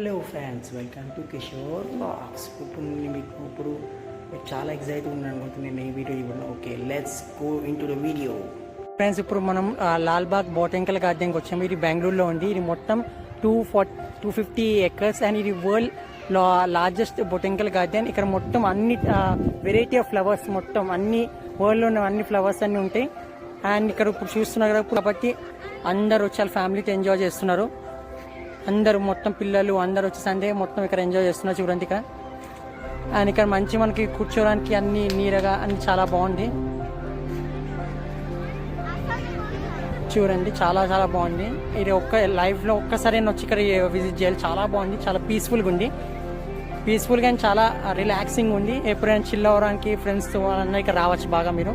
Hello friends, welcome to Kishore blogs. ఇప్పుడు మీరు చాలా ఎక్సైట్గా ఉన్నాను అనుకుంటున్నాను నేను ఈ వీడియో ఇవ్వను. Okay, let's go in to the video. Friends, ఇప్పుడు మనం లాల్బాగ్ బొటానికల్ గార్డెన్కి వచ్చాము. ఇది బెంగళూరులో ఉంది. ఇది మొత్తం 250 acres అండ్ ఇది వరల్డ్ లార్జెస్ట్ బొటానికల్ గార్డెన్. ఇక్కడ మొత్తం అన్ని వెరైటీ ఆఫ్ ఫ్లవర్స్, మొత్తం అన్ని వరల్డ్లో ఉన్న అన్ని ఫ్లవర్స్ అన్నీ ఉంటాయి. అండ్ ఇక్కడ ఇప్పుడు చూస్తున్నారు కదా, కాబట్టి అందరు వచ్చి ఫ్యామిలీతో ఎంజాయ్ చేస్తున్నారు. అందరూ మొత్తం పిల్లలు అందరు వచ్చి సండే మొత్తం ఇక్కడ ఎంజాయ్ చేస్తున్నారు. చూడండి ఇక్కడ. అండ్ ఇక్కడ మంచి మనకి కూర్చోడానికి అన్ని నీరగా అన్ని చాలా బాగుంది. చూడండి, చాలా చాలా బాగుంది. ఇది లైఫ్లో ఒక్కసారి వచ్చి ఇక్కడ విజిట్ చేయాలి. చాలా బాగుంది, చాలా పీస్ఫుల్గా ఉంది. పీస్ఫుల్గా అండ్ చాలా రిలాక్సింగ్ ఉంది. ఎప్పుడైనా చిల్ అవ్వడానికి ఫ్రెండ్స్తో అన్న ఇక్కడ రావచ్చు బాగా మీరు.